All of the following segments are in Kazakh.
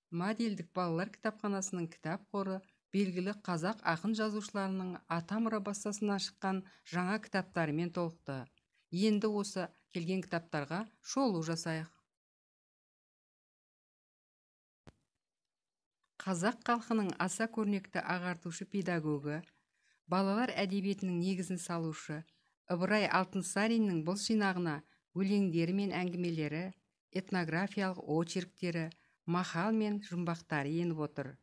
Модельдік балалар кітапханасының кітап қоры белгілі қазақ ақын жазушыларының ата мұра баспасынан шыққан жаңа кітаптарымен толықты. Енді осы келген кітаптарға шолу жасайық. Қазақ халқының аса көрнекті ағартушы педагогі, балалар әдебиетінің негізін салушы Ыбырай Алтынсариннің бұл жинағына өлеңдері мен әңгімелері, этнографиялық очерктері, мақал мен жұмбақтары еніп отыр.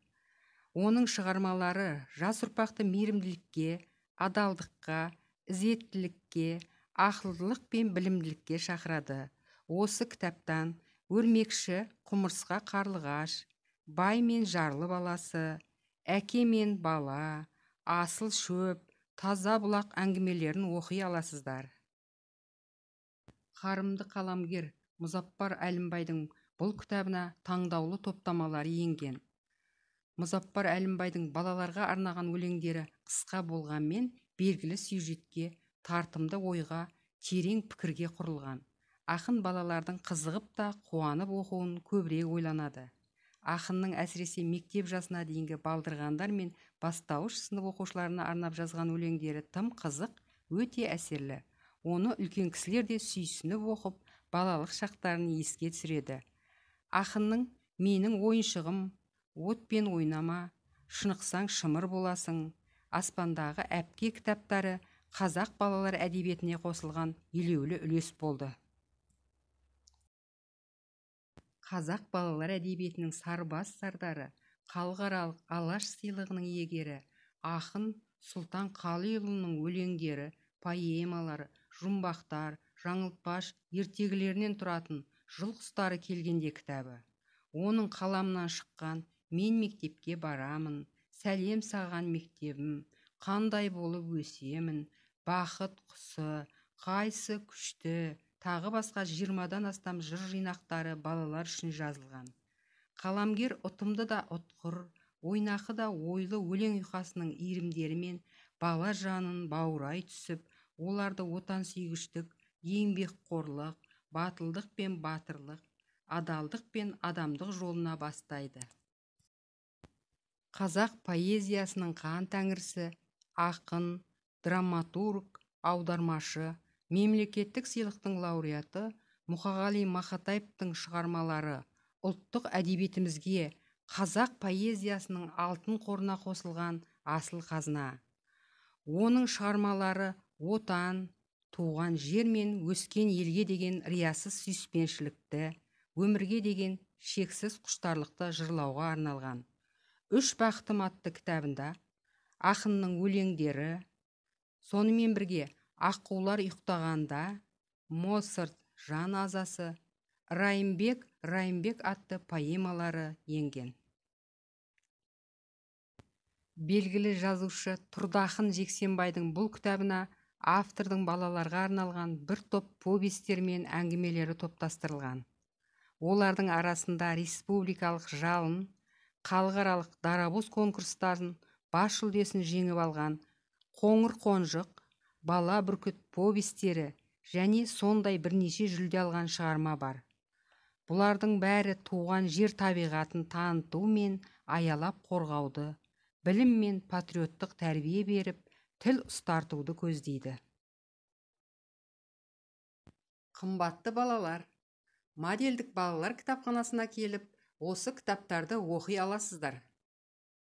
Оның шығармалары жас ұрпақты мейірімділікке, адалдыққа, ізеттілікке, ақылдылық пен білімділікке шақырады. Осы кітаптан өрмекші құмырсқа қарлығаш, бай мен жарлы баласы, әке мен бала, асыл шөп, таза бұлақ әңгімелерін оқи аласыздар. Қарымды қаламгер Мұзаппар Әлімбайдың бұл кітабына таңдаулы топтамалары енген. Мұзаппар Әлімбайдың балаларға арнаған өлеңдері қысқа болғанмен белгілі сюжетке, тартымды ойға, терең пікірге құрылған. Ақын балалардың қызығып та қуанып оқуын көбірек ойланады. Ақынның әсіресе мектеп жасына дейінгі балдырғандар мен бастауыш сынып оқушыларына арнап жазған өлеңдері тым қызық, өте әсерлі. Оны үлкен кісілер де сүйсініп оқып, балалық шақтарын еске түсіреді. Ақынның «Менің ойыншығым», «Отпен ойнама», «Шынықсаң шымыр боласың», «Аспандағы әпке» кітаптары қазақ балалар әдебиетіне қосылған елеулі үлес болды. Қазақ балалар әдебиетінің сарбаз сардары, халықаралық Алаш сыйлығының иегері ақын Сұлтан Қалиұлының өлеңдері, поэмалары, жұмбақтар, жаңылтпаш ертегілерінен тұратын жыл құстары келгенде кітабы. Оның қаламынан шыққан «Мен мектепке барамын», «Сәлем саған мектебім», «Қандай болып өсемін», «Бақыт құсы», «Қайсы күшті», тағы басқа 20-дан астам жыр жинақтары балалар үшін жазылған. Қаламгер ұтымды да ұтқыр, ойнақы да ойлы өлең ұйқасының иірімдерімен бала жанын баурай түсіп, оларды отансүйгіштік, еңбекқорлық, батылдық пен батырлық, адалдық пен адамдық жолына бастайды. Қазақ поэзиясының қан тәңірісі, ақын, драматург, аудармашы, мемлекеттік сыйлықтың лауреаты Мұқағали Мақатаевтың шығармалары ұлттық әдебиетімізге, қазақ поэзиясының алтын қорына қосылған асыл қазына. Оның шығармалары отан, туған жер мен өскен елге деген риясыз сүйіспеншілікті, өмірге деген шексіз құштарлықты жырлауға арналған. «Үш бақытым» атты кітабында ақынның өлеңдері, сонымен бірге «Аққулар ұйықтағанда», «Моцарт жан азасы», «Райымбек» атты поэмалары енген. Белгілі жазушы Тұрдақын Жексенбайдың бұл кітабына автордың балаларға арналған бір топ повестер мен әңгімелері топтастырылған. Олардың арасында республикалық жалын, халықаралық дарабоз конкурстарын бас жүлдесін жеңіп алған «Қоңыр қонжық», «Бала бүркіт» повестері және сондай бірнеше жүлде алған шығарма бар. Бұлардың бәрі туған жер табиғатын таныту мен аялап қорғауды, білім мен патриоттық тәрбие беріп, тіл ұстартуды көздейді. Қымбатты балалар, модельдік балалар кітапханасына келіп, осы кітаптарды оқи аласыздар.